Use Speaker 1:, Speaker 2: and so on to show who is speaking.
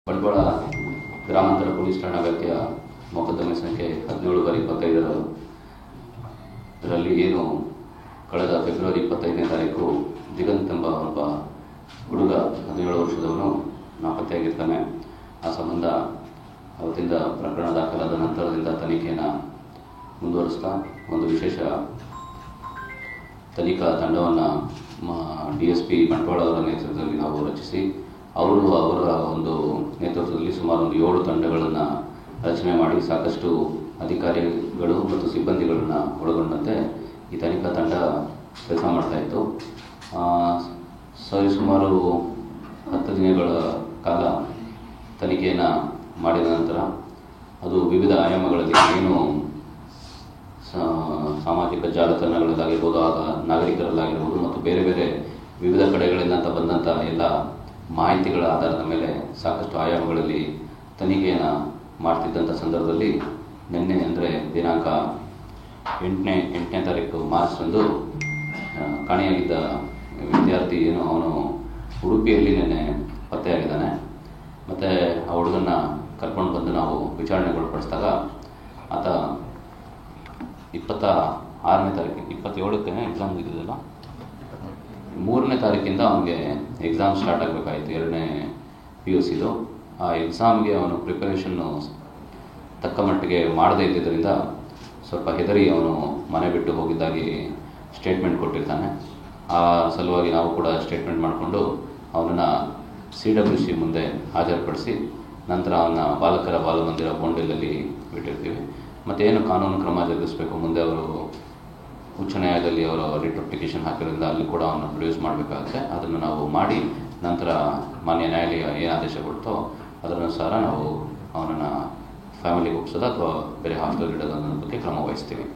Speaker 1: ಬಂಟ್ವಾಳ ಗ್ರಾಮಾಂತರ ಪೊಲೀಸ್ ಠಾಣಾ ವ್ಯಾಪ್ತಿಯ ಮೊಕದ್ದಮೆ ಸಂಖ್ಯೆ 17/25ರಲ್ಲಿ ಏನು ಕಳೆದ ಫೆಬ್ರವರಿ 25ನೇ ತಾರೀಕು ದಿಗಂತ್ ಎಂಬ ಒಬ್ಬ ಹುಡುಗ 17 ವರ್ಷದವನು ನಾಪತ್ತೆಯಾಗಿರ್ತಾನೆ. ಆ ಸಂಬಂಧ ಅವತ್ತಿಂದ ಪ್ರಕರಣ ದಾಖಲಾದ ನಂತರದಿಂದ ತನಿಖೆಯನ್ನು ಮುಂದುವರಿಸ್ತಾ ಒಂದು ವಿಶೇಷ ತನಿಖಾ ತಂಡವನ್ನು DSP ಬಂಟ್ವಾಳ ಅವರ ನೇತೃತ್ವದಲ್ಲಿ ನಾವು ರಚಿಸಿ ಅವರ ಒಂದು ನೇತೃತ್ವದಲ್ಲಿ ಸುಮಾರು 7 ತಂಡಗಳನ್ನು ರಚನೆ ಮಾಡಿ ಸಾಕಷ್ಟು ಅಧಿಕಾರಿಗಳು ಮತ್ತು ಸಿಬ್ಬಂದಿಗಳನ್ನು ಒಳಗೊಂಡಂತೆ ಈ ತನಿಖಾ ತಂಡ ಕೆಲಸ ಮಾಡ್ತಾಯಿತ್ತು. ಸುಮಾರು 10 ದಿನಗಳ ಕಾಲ ತನಿಖೆಯನ್ನು ಮಾಡಿದ ನಂತರ ಅದು ವಿವಿಧ ಆಯಾಮಗಳಲ್ಲಿ ಏನು ಸಾಮಾಜಿಕ ಜಾಲತಾಣಗಳಲ್ಲಾಗಿರ್ಬೋದು, ಆಗ ನಾಗರಿಕರಲ್ಲಾಗಿರ್ಬೋದು ಮತ್ತು ಬೇರೆ ಬೇರೆ ವಿವಿಧ ಕಡೆಗಳಿಂದ ಬಂದಂಥ ಎಲ್ಲ ಮಾಹಿತಿಗಳ ಆಧಾರದ ಮೇಲೆ ಸಾಕಷ್ಟು ಆಯಾಮಗಳಲ್ಲಿ ತನಿಖೆಯನ್ನು ಮಾಡ್ತಿದ್ದಂಥ ಸಂದರ್ಭದಲ್ಲಿ ನಿನ್ನೆ ಅಂದರೆ ದಿನಾಂಕ 8ನೇ ತಾರೀಕು ಮಾರ್ಚ್ರಂದು ಕಾಣೆಯಾಗಿದ್ದ ವಿದ್ಯಾರ್ಥಿ ಅವನು ಉಡುಪಿಯಲ್ಲಿ ನಿನ್ನೆ ಪತ್ತೆಯಾಗಿದ್ದಾನೆ. ಮತ್ತು ಆ ಹುಡುಗನ್ನ ಕರ್ಕೊಂಡು ಬಂದು ನಾವು ವಿಚಾರಣೆಗೊಳಪಡಿಸಿದಾಗ ಆತ 26ನೇ ತಾರೀಕು 27ಕ್ಕೆ ಎಕ್ಸಾಮ್ ಮುಗಿದಿದ್ದಲ್ಲ, 3ನೇ ತಾರೀಕಿಂದ ಅವನಿಗೆ ಎಕ್ಸಾಮ್ ಸ್ಟಾರ್ಟ್ ಆಗಬೇಕಾಯಿತು, 2ನೇ PUCದು. ಆ ಎಕ್ಸಾಮ್ಗೆ ಅವನು ಪ್ರಿಪರೇಷನ್ನು ತಕ್ಕ ಮಟ್ಟಿಗೆ ಮಾಡದೇ ಇದ್ದಿದ್ದರಿಂದ ಸ್ವಲ್ಪ ಹೆದರಿ ಅವನು ಮನೆ ಬಿಟ್ಟು ಹೋಗಿದ್ದಾಗಿ ಸ್ಟೇಟ್ಮೆಂಟ್ ಕೊಟ್ಟಿರ್ತಾನೆ. ಆ ಸಲುವಾಗಿ ನಾವು ಕೂಡ ಸ್ಟೇಟ್ಮೆಂಟ್ ಮಾಡಿಕೊಂಡು ಅವನನ್ನು CWC ಮುಂದೆ ಹಾಜರುಪಡಿಸಿ ನಂತರ ಅವನ ಬಾಲಕರ ಬಾಲಮಂದಿರ ಬೋಂಡೇಲಲ್ಲಿ ಬಿಟ್ಟಿರ್ತೀವಿ. ಮತ್ತೇನು ಕಾನೂನು ಕ್ರಮ ಜರುಗಿಸಬೇಕು ಮುಂದೆ ಅವರು ಉಚ್ಚ ನ್ಯಾಯಾಲಯದಲ್ಲಿ ಅವರ ರಿಟ್ ಅಪ್ಲಿಕೇಶನ್ ಹಾಕಿರೋದ್ರಿಂದ ಅಲ್ಲಿ ಕೂಡ ಅವನ್ನ ಪ್ರೊಡ್ಯೂಸ್ ಮಾಡಬೇಕಾಗುತ್ತೆ. ಅದನ್ನು ನಾವು ಮಾಡಿ ನಂತರ ಮಾನ್ಯ ನ್ಯಾಯಾಲಯ ಏನು ಆದೇಶ ಕೊಡ್ತೋ ಅದರನುಸಾರ ನಾವು ಅವನನ್ನು ಫ್ಯಾಮಿಲಿಗೆ ಒಪ್ಪಿಸೋದು ಅಥವಾ ಬೇರೆ ಹಾಸ್ಟೆಲ್ ಇಡೋದು ಅನ್ನೋದ್ರ ಬಗ್ಗೆ ಕ್ರಮ ವಹಿಸ್ತೀವಿ.